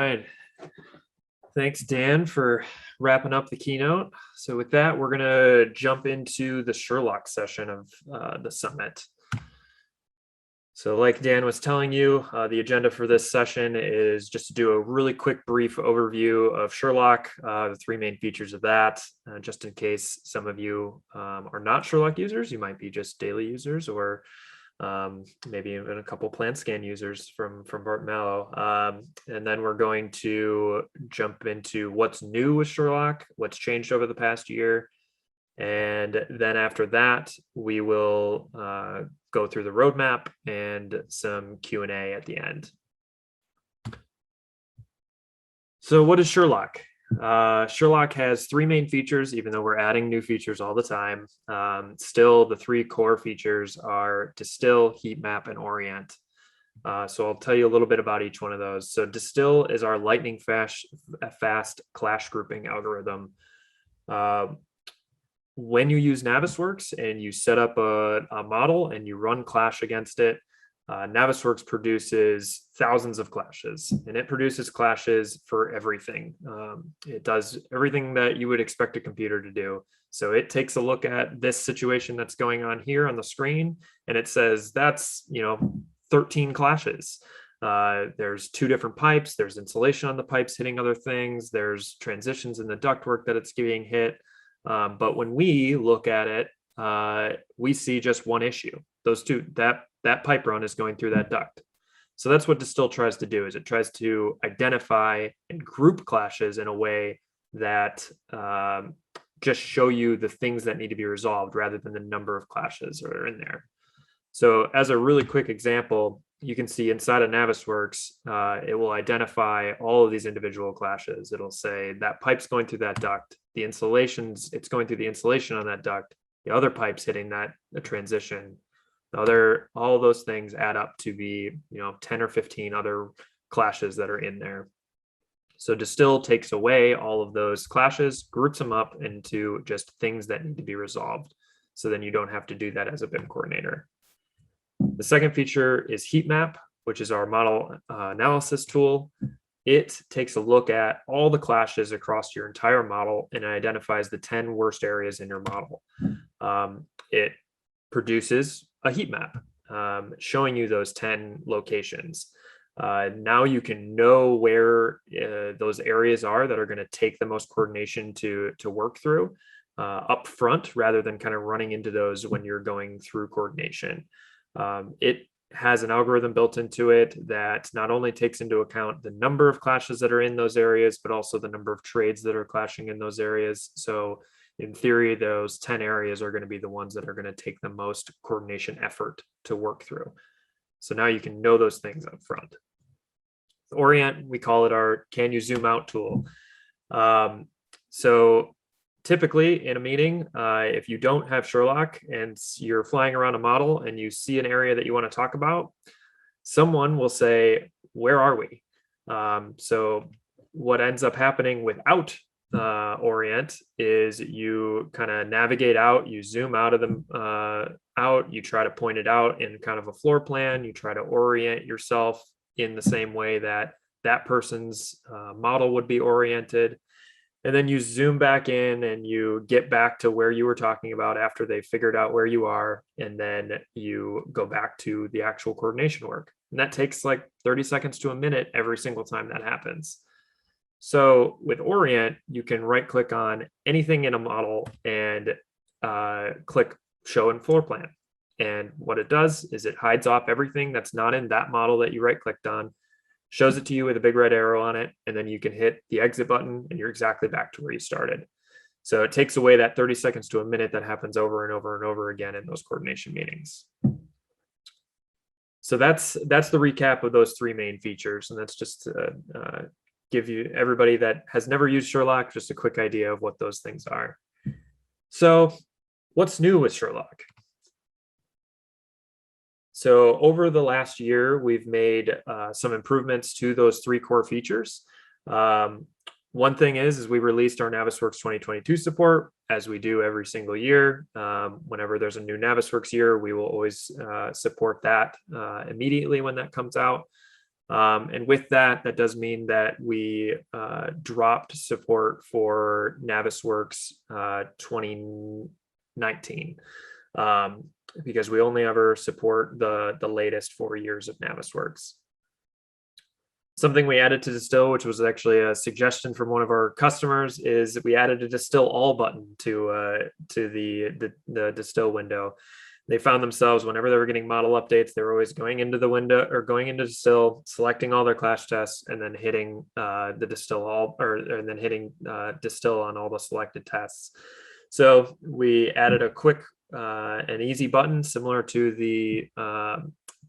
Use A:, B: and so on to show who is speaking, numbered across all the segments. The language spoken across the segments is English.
A: right. Thanks, Dan, for wrapping up the keynote. So with that, we're going to jump into the Sherlock session of the summit. So like Dan was telling you, the agenda for this session is just to do a really quick brief overview of Sherlock, the three main features of that, just in case some of you are not Sherlock users. You might be just daily users, or maybe even a couple plan scan users from Bart Mallow. And then we're going to jump into what's new with Sherlock, what's changed over the past year. And then after that, we will go through the roadmap and some Q&A at the end. So what is Sherlock? Sherlock has three main features, even though we're adding new features all the time. Still, the three core features are Distill, Heat Map, and Orient. So I'll tell you a little bit about each one of those. So Distill is our lightning fast clash grouping algorithm. When you use Navisworks and you set up a model and you run Clash against it, Navisworks produces thousands of clashes, and it produces clashes for everything. It does everything that you would expect a computer to do. So it takes a look at this situation that's going on here on the screen, and it says that's 13 clashes. There's two different pipes. There's insulation on the pipes hitting other things. There's transitions in the ductwork that it's getting hit. But when we look at it, we see just one issue. Those two, that pipe run is going through that duct. So that's what Distill tries to do, is it tries to identify and group clashes in a way that just show you the things that need to be resolved rather than the number of clashes that are in there. So as a really quick example, you can see inside of Navisworks, it will identify all of these individual clashes. It'll say that pipe's going through that duct, the insulations, it's going through the insulation on that duct, the other pipe's hitting that transition. All those things add up to be 10 or 15 other clashes that are in there. So Distill takes away all of those clashes, groups them up into just things that need to be resolved. So then you don't have to do that as a BIM coordinator. The second feature is Heat Map, which is our model analysis tool. It takes a look at all the clashes across your entire model and identifies the 10 worst areas in your model. It produces a heat map showing you those 10 locations. Now you can know where those areas are that are going to take the most coordination to work through up front, rather than kind of running into those when you're going through coordination. It has an algorithm built into it that not only takes into account the number of clashes that are in those areas, but also the number of trades that are clashing in those areas. So in theory, those 10 areas are going to be the ones that are going to take the most coordination effort to work through. So now you can know those things up front. Orient, we call it our can you zoom out tool. So typically in a meeting, if you don't have Sherlock and you're flying around a model and you see an area that you want to talk about, someone will say, where are we? So what ends up happening without Orient is you kind of navigate out, you zoom out of them out, you try to point it out in kind of a floor plan, you try to orient yourself in the same way that that person's model would be oriented. And then you zoom back in and you get back to where you were talking about after they figured out where you are. And then you go back to the actual coordination work. And that takes like 30 seconds to a minute every single time that happens. So with Orient, you can right click on anything in a model and click show in floor plan. And what it does is it hides off everything that's not in that model that you right clicked on, shows it to you with a big red arrow on it, and then you can hit the exit button and you're exactly back to where you started. So it takes away that 30 seconds to a minute that happens over and over and over again in those coordination meetings. So that's the recap of those three main features. And that's just to give you, everybody that has never used Sherlock, just a quick idea of what those things are. So what's new with Sherlock? So over the last year, we've made some improvements to those three core features. One thing is we released our Navisworks 2022 support, as we do every single year. Whenever there's a new Navisworks year, we will always support that immediately when that comes out. And with that, that does mean that we dropped support for Navisworks 2019 because we only ever support the latest 4 years of Navisworks. Something we added to Distill, which was actually a suggestion from one of our customers, is we added a Distill All button to the Distill window. They found themselves, whenever they were getting model updates, they were always going into the window or going into Distill, selecting all their clash tests, and then hitting the Distill All, and then hitting Distill on all the selected tests. So we added a quick and easy button similar to the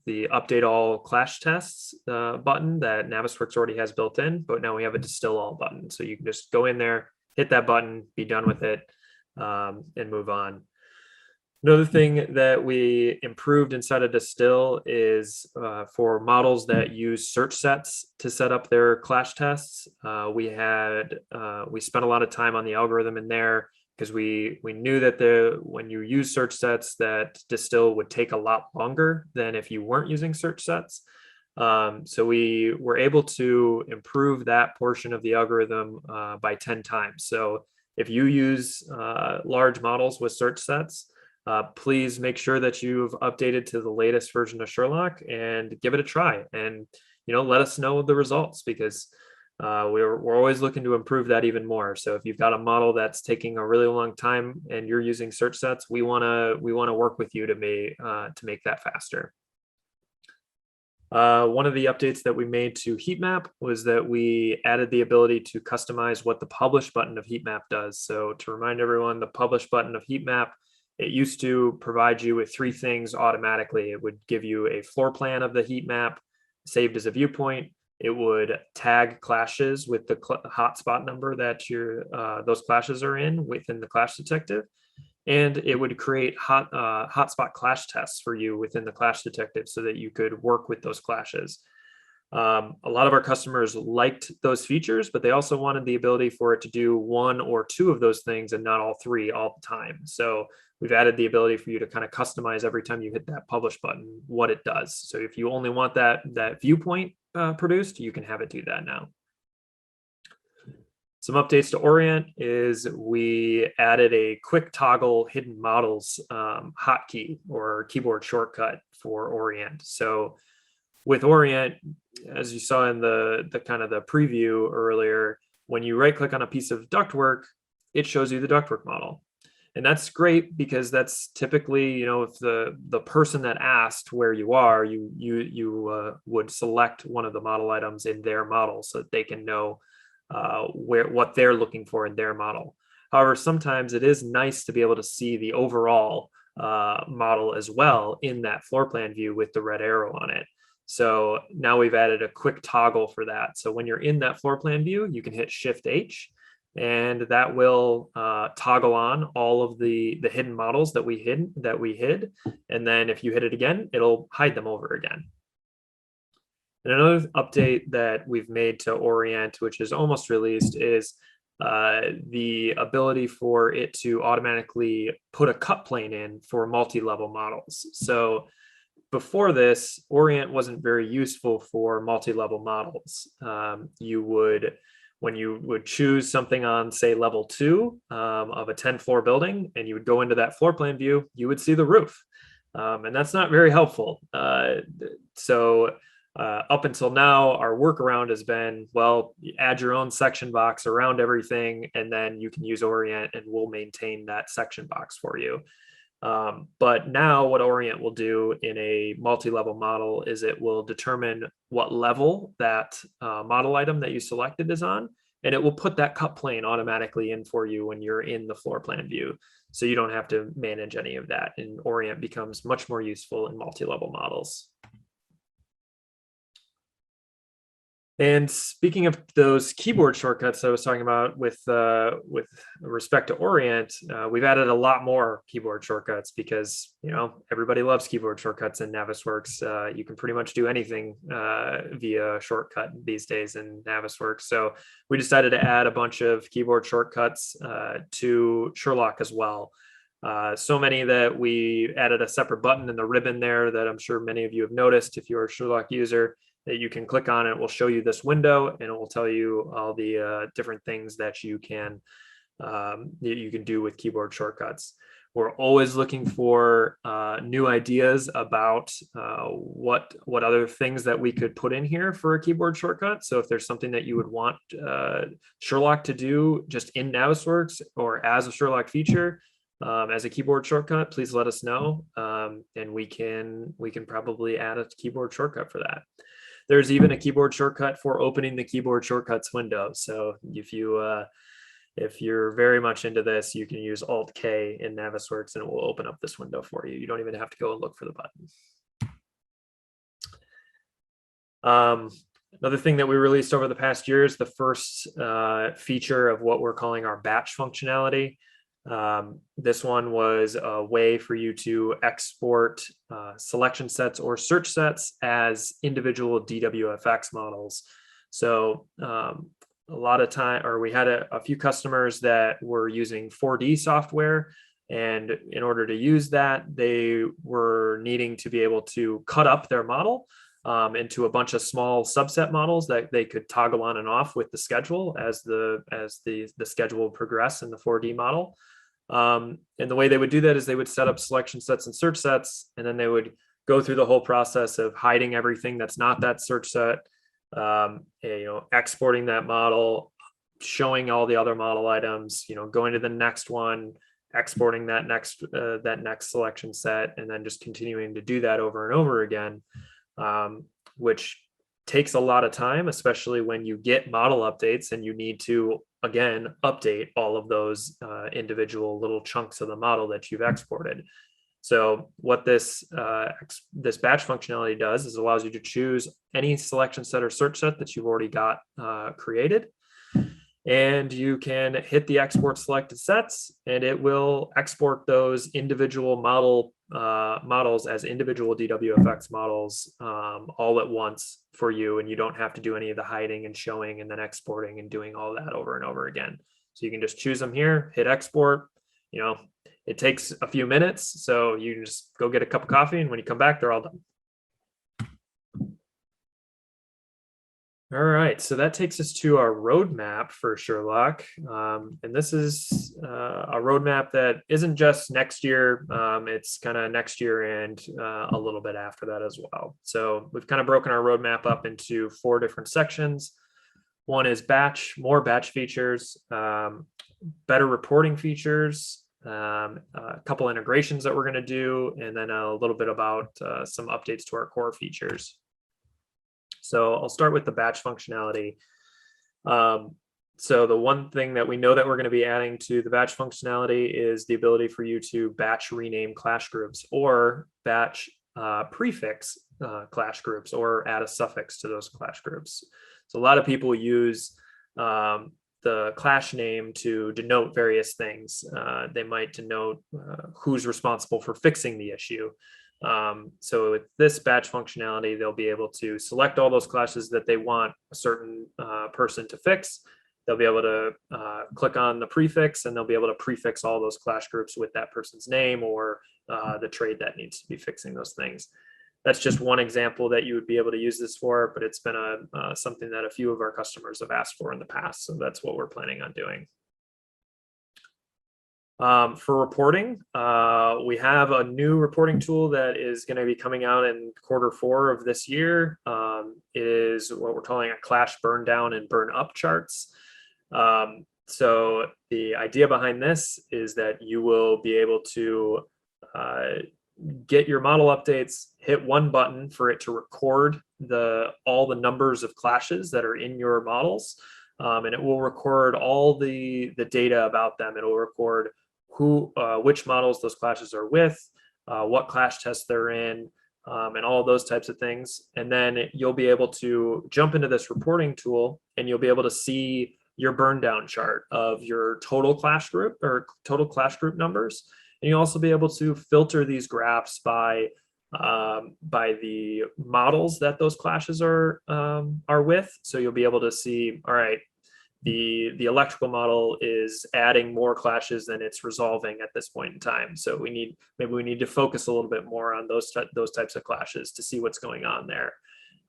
A: update all clash tests button that Navisworks already has built in, but now we have a Distill All button. So you can just go in there, hit that button, be done with it, and move on. Another thing that we improved inside of Distill is for models that use search sets to set up their clash tests. We spent a lot of time on the algorithm in there because we knew that when you use search sets, that Distill would take a lot longer than if you weren't using search sets. So we were able to improve that portion of the algorithm by 10 times. So if you use large models with search sets, please make sure that you've updated to the latest version of Sherlock and give it a try, and let us know the results, because we're always looking to improve that even more. So if you've got a model that's taking a really long time and you're using search sets, we want to work with you to make that faster. One of the updates that we made to heat map was that we added the ability to customize what the publish button of heat map does. So to remind everyone, the publish button of heat map, it used to provide you with 3 things automatically. It would give you a floor plan of the heat map saved as a viewpoint. It would tag clashes with the hotspot number that those clashes are in within the clash detective. And it would create hotspot clash tests for you within the clash detective so that you could work with those clashes. A lot of our customers liked those features, but they also wanted the ability for it to do 1 or 2 of those things and not all 3 all the time. So we've added the ability for you to kind of customize every time you hit that publish button what it does. So if you only want that viewpoint produced, you can have it do that now. Some updates to Orient is we added a quick toggle hidden models hotkey or keyboard shortcut for Orient. So with Orient, as you saw in the kind of the preview earlier, when you right click on a piece of ductwork, it shows you the ductwork model. And that's great because that's typically, if the person that asked where you are, you would select one of the model items in their model so that they can know what they're looking for in their model. However, sometimes it is nice to be able to see the overall model as well in that floor plan view with the red arrow on it. So now we've added a quick toggle for that. So when you're in that floor plan view, you can hit Shift H, and that will toggle on all of the hidden models that we hid. And then if you hit it again, it'll hide them over again. And another update that we've made to Orient, which is almost released, is the ability for it to automatically put a cut plane in for multi-level models. So before this, Orient wasn't very useful for multi-level models. When you would choose something on, say, level 2 of a 10-floor building, and you would go into that floor plan view, you would see the roof. And that's not very helpful. So up until now, our workaround has been, well, add your own section box around everything, and then you can use Orient and we'll maintain that section box for you. But now what Orient will do in a multi-level model is it will determine what level that model item that you selected is on, and it will put that cut plane automatically in for you when you're in the floor plan view. So you don't have to manage any of that, and Orient becomes much more useful in multi-level models. And speaking of those keyboard shortcuts I was talking about with respect to Orient, we've added a lot more keyboard shortcuts because, everybody loves keyboard shortcuts in Navisworks. You can pretty much do anything via shortcut these days in Navisworks. So we decided to add a bunch of keyboard shortcuts to Sherlock as well. So many that we added a separate button in the ribbon there that I'm sure many of you have noticed if you're a Sherlock user. that you can click on. It will show you this window, and it will tell you all the different things that you can do with keyboard shortcuts. We're always looking for new ideas about what other things that we could put in here for a keyboard shortcut. So if there's something that you would want Sherlock to do just in Navisworks or as a Sherlock feature as a keyboard shortcut, please let us know, and we can probably add a keyboard shortcut for that. There's even a keyboard shortcut for opening the keyboard shortcuts window. So if you're very much into this, you can use Alt-K in Navisworks and it will open up this window for you. You don't even have to go and look for the button. Another thing that we released over the past year is the first feature of what we're calling our batch functionality. This one was a way for you to export selection sets or search sets as individual DWFX models. So a lot of time, or we had a few customers that were using 4D software, and in order to use that, they were needing to be able to cut up their model into a bunch of small subset models that they could toggle on and off with the schedule as the schedule would progress in the 4D model. And the way they would do that is they would set up selection sets and search sets, and then they would go through the whole process of hiding everything that's not that search set, exporting that model, showing all the other model items, going to the next one, exporting that next selection set, and then just continuing to do that over and over again, which takes a lot of time, especially when you get model updates and you need to, again, update all of those individual little chunks of the model that you've exported. So what this batch functionality does is allows you to choose any selection set or search set that you've already got created, and you can hit the export selected sets, and it will export those individual models as individual DWFX models all at once for you, and you don't have to do any of the hiding and showing and then exporting and doing all that over and over again. So you can just choose them here, hit export. It takes a few minutes, so you can just go get a cup of coffee, and when you come back, they're all done. All right, so that takes us to our roadmap for Sherlock. And this is a roadmap that isn't just next year, it's kind of next year and a little bit after that as well. So we've kind of broken our roadmap up into 4 different sections. One is more batch features, better reporting features, a couple integrations that we're going to do, and then a little bit about some updates to our core features. So I'll start with the batch functionality. So the one thing that we know that we're going to be adding to the batch functionality is the ability for you to batch rename clash groups or batch prefix clash groups or add a suffix to those clash groups. So a lot of people use the clash name to denote various things. They might denote who's responsible for fixing the issue. So with this batch functionality, they'll be able to select all those clashes that they want a certain person to fix. They'll be able to click on the prefix, and they'll be able to prefix all those clash groups with that person's name or the trade that needs to be fixing those things. That's just one example that you would be able to use this for, but it's been something that a few of our customers have asked for in the past. So that's what we're planning on doing. For reporting, we have a new reporting tool that is going to be coming out in Q4 of this year. It is what we're calling a clash burn down and burn up charts. So the idea behind this is that you will be able to get your model updates, hit one button for it to record all the numbers of clashes that are in your models, and it will record all the data about them. It will record which models those clashes are with, what clash tests they're in, and all those types of things. And then you'll be able to jump into this reporting tool, and you'll be able to see your burn down chart of your total clash group or total clash group numbers. And you'll also be able to filter these graphs by the models that those clashes are with. So you'll be able to see, all right, the electrical model is adding more clashes than it's resolving at this point in time. So maybe we need to focus a little bit more on those types of clashes to see what's going on there.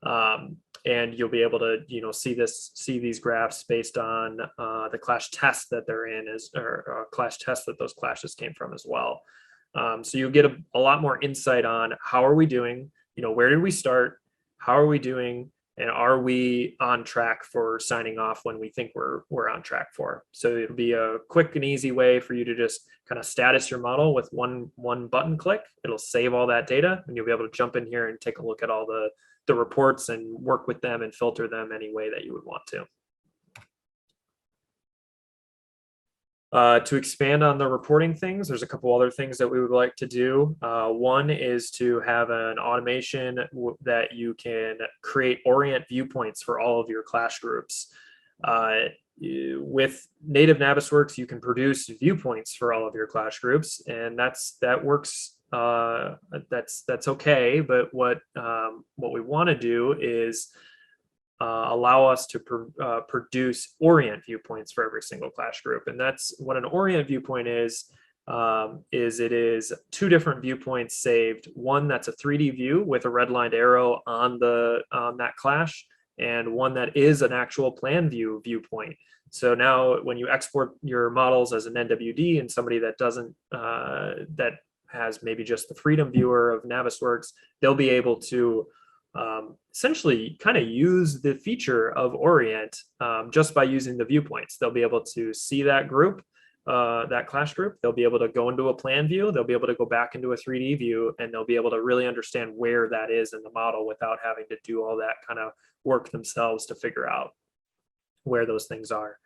A: And you'll be able to, see these graphs based on the clash test that they're in, or clash test that those clashes came from as well. So you'll get a lot more insight on how are we doing, where did we start, how are we doing, and are we on track for signing off when we think we're on track for. So it'll be a quick and easy way for you to just kind of status your model with one button click. It'll save all that data, and you'll be able to jump in here and take a look at all the reports and work with them and filter them any way that you would want to. To expand on the reporting things, there's a couple other things that we would like to do. One is to have an automation that you can create orient viewpoints for all of your clash groups. With native Navisworks, you can produce viewpoints for all of your clash groups, and that works. That's okay, but what we want to do is allow us to produce orient viewpoints for every single clash group. And that's what an orient viewpoint is it is two different viewpoints saved. One that's a 3D view with a redlined arrow on that clash, and one that is an actual plan view viewpoint. So now when you export your models as an NWD, and somebody that doesn't, that has maybe just the Freedom viewer of Navisworks, they'll be able to essentially kind of use the feature of orient just by using the viewpoints. They'll be able to see that group, that clash group. They'll be able to go into a plan view. They'll be able to go back into a 3D view, and they'll be able to really understand where that is in the model without having to do all that kind of work themselves to figure out where those things are.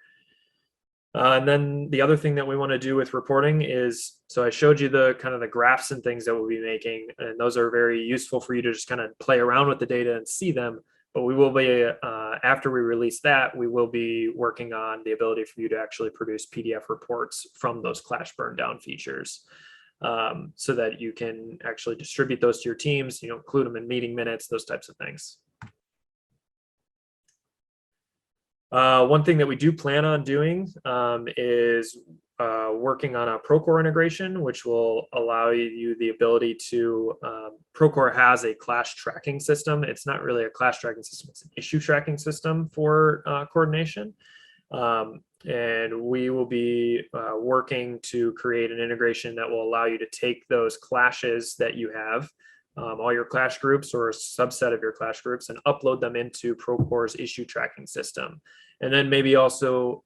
A: And then the other thing that we want to do with reporting is, so I showed you the kind of the graphs and things that we'll be making, and those are very useful for you to just kind of play around with the data and see them. But we will be, after we release that, we will be working on the ability for you to actually produce PDF reports from those clash burn down features, so that you can actually distribute those to your teams, include them in meeting minutes, those types of things. One thing that we do plan on doing is working on a Procore integration, which will allow you the ability to, Procore has a clash tracking system. It's not really a clash tracking system, it's an issue tracking system for coordination. And we will be working to create an integration that will allow you to take those clashes that you have, all your clash groups or a subset of your clash groups, and upload them into Procore's issue tracking system. And then maybe also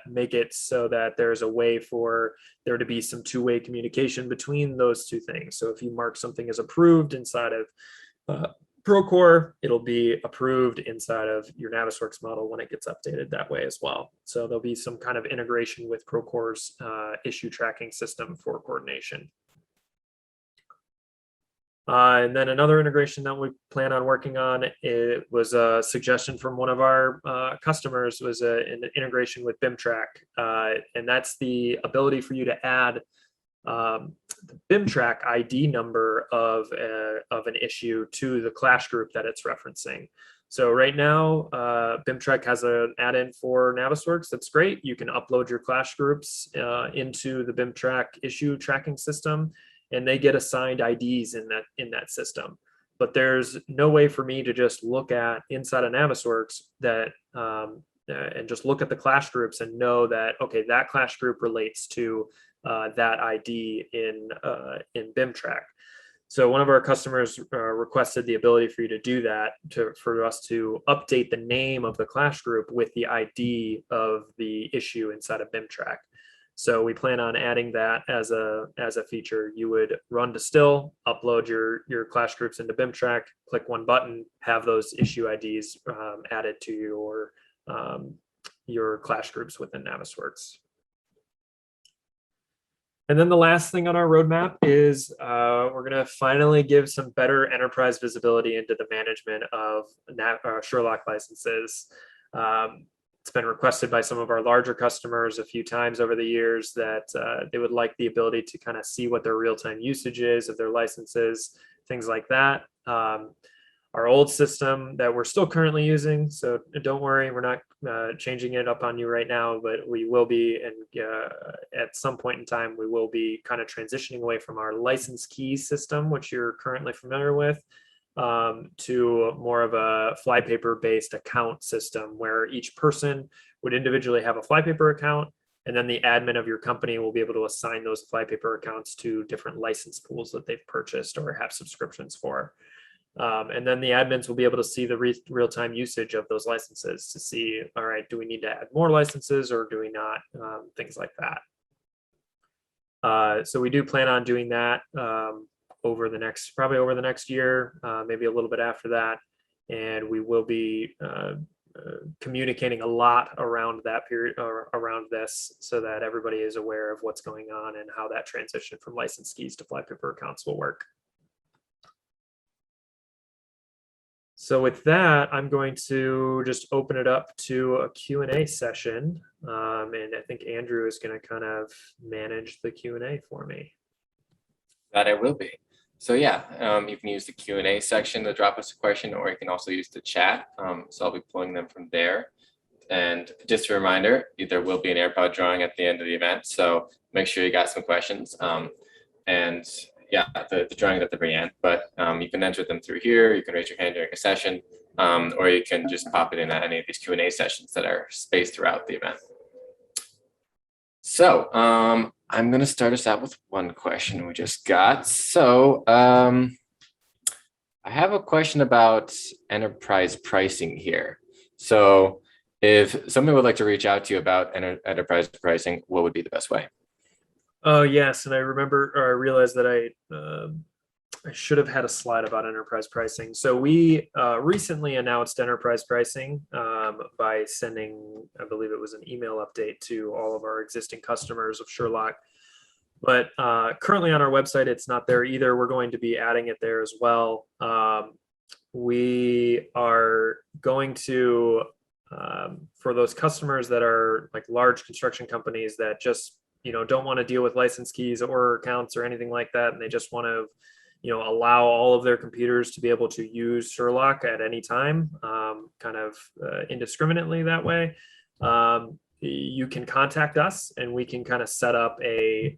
A: make it so that there's a way for there to be some two-way communication between those two things. So if you mark something as approved inside of Procore, it'll be approved inside of your Navisworks model when it gets updated that way as well. So there'll be some kind of integration with Procore's issue tracking system for coordination. And then another integration that we plan on working on, it was a suggestion from one of our customers, was an integration with BIMtrack. And that's the ability for you to add the BIMtrack ID number of an issue to the clash group that it's referencing. So right now, BIMtrack has an add-in for Navisworks. That's great. You can upload your clash groups into the BIMtrack issue tracking system, and they get assigned IDs in that system. But there's no way for me to just look at inside of Navisworks that and just look at the clash groups and know that, okay, that clash group relates to that ID in BIMtrack. So one of our customers requested the ability for you to do that, for us to update the name of the clash group with the ID of the issue inside of BIMtrack. So we plan on adding that as a feature. You would run distill, upload your clash groups into BIMtrack, click one button, have those issue IDs added to your clash groups within Navisworks. And then the last thing on our roadmap is we're going to finally give some better enterprise visibility into the management of Sherlock licenses. It's been requested by some of our larger customers a few times over the years that they would like the ability to kind of see what their real-time usage is of their licenses, things like that. Our old system that we're still currently using, so don't worry, we're not changing it up on you right now, but we will be, and at some point in time, we will be kind of transitioning away from our license keys system, which you're currently familiar with, to more of a flypaper based account system where each person would individually have a flypaper account, and then the admin of your company will be able to assign those flypaper accounts to different license pools that they've purchased or have subscriptions for. And then the admins will be able to see the real-time usage of those licenses to see, all right, do we need to add more licenses or do we not? Things like that. So we do plan on doing that probably over the next year, maybe a little bit after that. And we will be communicating a lot around that period or around this so that everybody is aware of what's going on and how that transition from license keys to flypaper accounts will work. So with that, I'm going to just open it up to a Q&A session. And I think Andrew is going to kind of manage the Q&A for me.
B: That I will be. So yeah, you can use the Q&A section to drop us a question, or you can also use the chat. So I'll be pulling them from there. And just a reminder, there will be an AirPod drawing at the end of the event. So make sure you got some questions. And yeah, the drawing at the very end, but you can enter them through here. You can raise your hand during a session, or you can just pop it in at any of these Q&A sessions that are spaced throughout the event. So I'm going to start us out with one question we just got. So I have a question about enterprise pricing here. So if somebody would like to reach out to you about enterprise pricing, what would be the best way?
A: Oh yes, and I realized that I should have had a slide about enterprise pricing. So we recently announced enterprise pricing by sending, I believe it was an email update to all of our existing customers of Sherlock. But currently on our website, it's not there either. We're going to be adding it there as well. We are going to, for those customers that are like large construction companies that just don't want to deal with license keys or accounts or anything like that, and they just want to allow all of their computers to be able to use Sherlock at any time, kind of indiscriminately that way. You can contact us and we can kind of set up a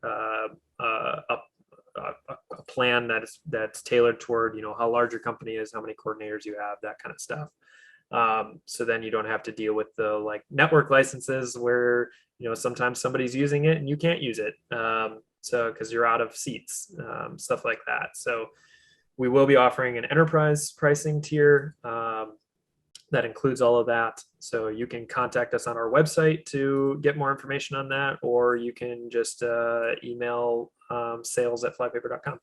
A: plan that's tailored toward how large your company is, how many coordinators you have, that kind of stuff. So then you don't have to deal with the like network licenses where sometimes somebody's using it and you can't use it. So because you're out of seats, stuff like that. So we will be offering an enterprise pricing tier that includes all of that. So you can contact us on our website to get more information on that, or you can just email sales@flypaper.com.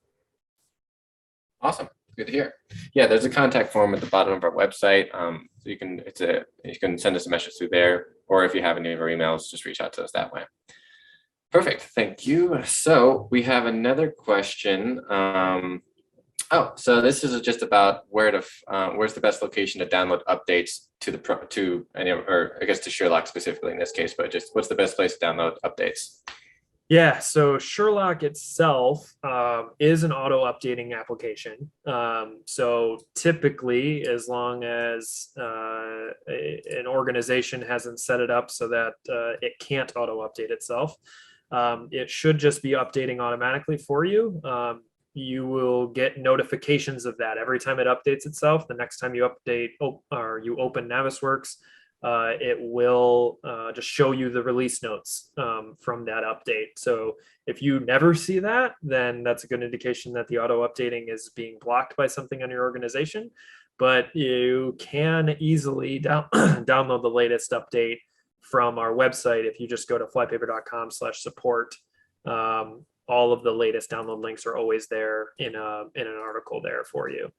B: Awesome. Good to hear. Yeah, there's a contact form at the bottom of our website. So you can send us a message through there, or if you have any of our emails, just reach out to us that way. Perfect. Thank you. So we have another question. So this is just about where's the best location to download updates to Sherlock specifically in this case, but just what's the best place to download updates?
A: Yeah, so Sherlock itself is an auto-updating application. So typically, as long as an organization hasn't set it up so that it can't auto-update itself, it should just be updating automatically for you. You will get notifications of that every time it updates itself. The next time you update or you open Navisworks, it will just show you the release notes from that update. So if you never see that, then that's a good indication that the auto updating is being blocked by something on your organization. But you can easily download the latest update from our website. If you just go to flypaper.com/support, all of the latest download links are always there in an article there for you.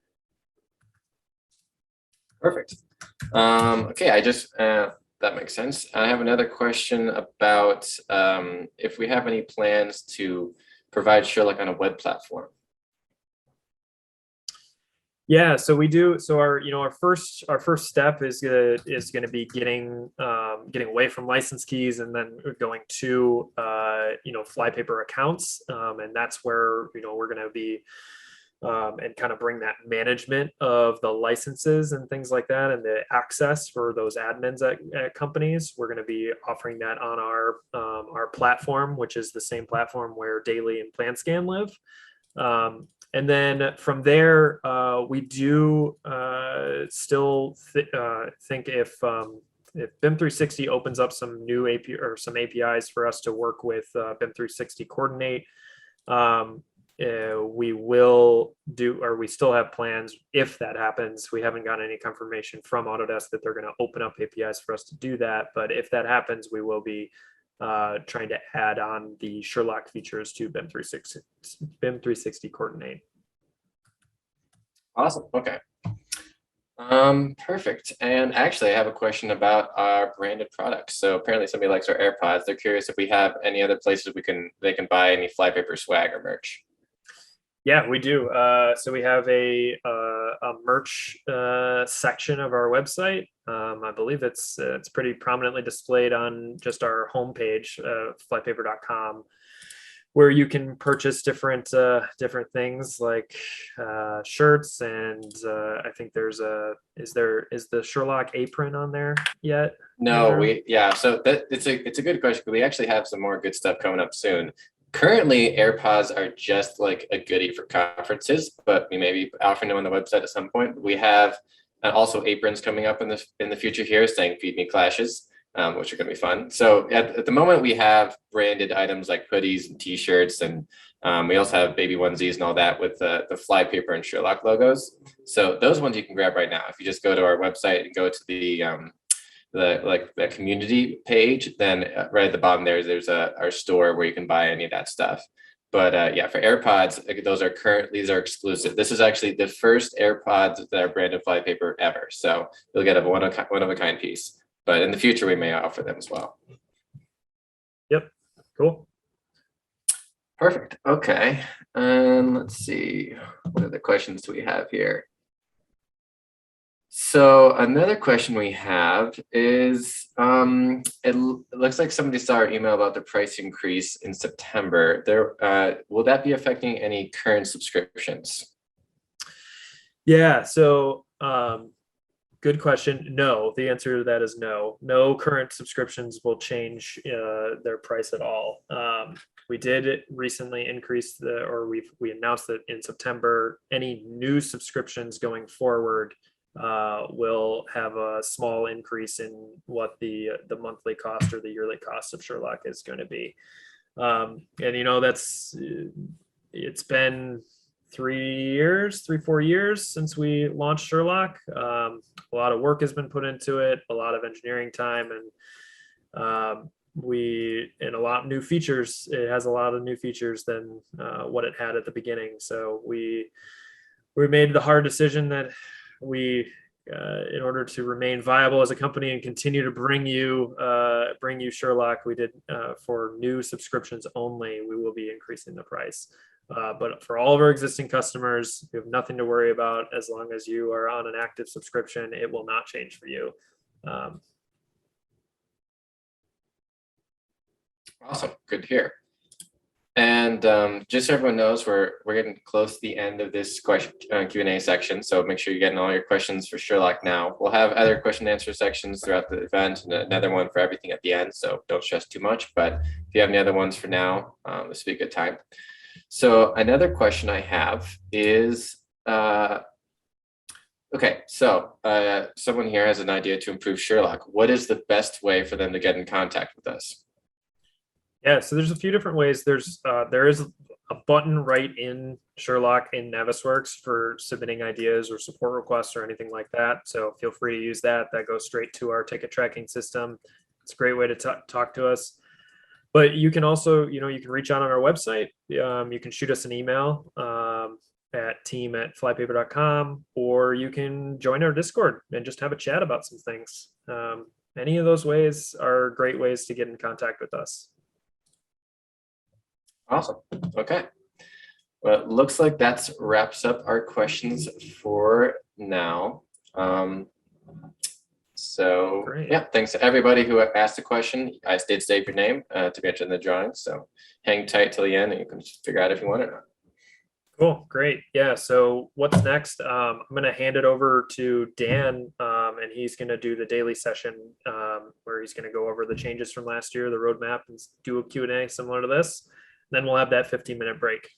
B: Perfect. Okay, that makes sense. I have another question about if we have any plans to provide Sherlock on a web platform.
A: Yeah, so we do. So our first step is going to be getting away from license keys and then going to flypaper accounts, and that's where we're going to be and kind of bring that management of the licenses and things like that and the access for those admins at companies. We're going to be offering that on our platform, which is the same platform where Daily and PlanScan live. And then from there, we do still think if BIM 360 opens up some new API or some APIs for us to work with BIM 360 Coordinate, we will do, or we still have plans if that happens. We haven't gotten any confirmation from Autodesk that they're going to open up APIs for us to do that. But if that happens, we will be trying to add on the Sherlock features to BIM 360 Coordinate.
B: Awesome. Okay. Perfect. And actually, I have a question about our branded products. So apparently, somebody likes our AirPods. They're curious if we have any other places they can buy any flypaper swag or merch.
A: Yeah, we do. So we have a merch section of our website. I believe it's pretty prominently displayed on just our homepage, flypaper.com, where you can purchase different things like shirts, and I think there's is the Sherlock apron on there yet?
B: No, so it's a good question. We actually have some more good stuff coming up soon. Currently, AirPods are just like a goodie for conferences, but we may be offering them on the website at some point. We have also aprons coming up in the future here saying "Feed Me Clashes," which are going to be fun. So at the moment, we have branded items like hoodies and T-shirts, and we also have baby onesies and all that with the Flypaper and Sherlock logos. So those ones you can grab right now. If you just go to our website and go to the community page, then right at the bottom there's our store where you can buy any of that stuff. But yeah, for AirPods, these are exclusive. This is actually the first AirPods that are branded Flypaper ever. So you'll get a one of a kind piece. But in the future, we may offer them as well.
A: Yep. Cool.
B: Perfect. Okay. Let's see. What other questions do we have here? So another question we have is, it looks like somebody saw our email about the price increase in September. Will that be affecting any current subscriptions?
A: Yeah. So good question. No, the answer to that is no. No current subscriptions will change their price at all. We did recently increase we announced that in September, any new subscriptions going forward will have a small increase in what the monthly cost or the yearly cost of Sherlock is going to be. And it's been 4 years since we launched Sherlock. A lot of work has been put into it, a lot of engineering time, and a lot of new features. It has a lot of new features than what it had at the beginning. So we made the hard decision that in order to remain viable as a company and continue to bring you Sherlock, we did for new subscriptions only, we will be increasing the price. But for all of our existing customers, you have nothing to worry about. As long as you are on an active subscription, it will not change for you.
B: Awesome. Good to hear. And just so everyone knows, we're getting close to the end of this question Q&A section. So make sure you're getting all your questions for Sherlock now. We'll have other question and answer sections throughout the event and another one for everything at the end. So don't stress too much. But if you have any other ones for now, this would be a good time. So another question I have is, okay, so someone here has an idea to improve Sherlock. What is the best way for them to get in contact with us?
A: Yeah, so there's a few different ways. There is a button right in Sherlock in Navisworks for submitting ideas or support requests or anything like that. So feel free to use that. That goes straight to our ticket tracking system. It's a great way to talk to us. But you can also, you can reach out on our website. You can shoot us an email at team@flypaper.com, or you can join our Discord and just have a chat about some things. Any of those ways are great ways to get in contact with us.
B: Awesome. Okay. Well, it looks like that wraps up our questions for now. So great. Yeah, thanks to everybody who asked a question. I did save your name to be entered in the drawing. So hang tight till the end and you can figure out if you want it or not.
A: Cool. Great. Yeah. So what's next? I'm going to hand it over to Dan, and he's going to do the daily session where he's going to go over the changes from last year, the roadmap, and do a Q&A similar to this. Then we'll have that 15-minute break.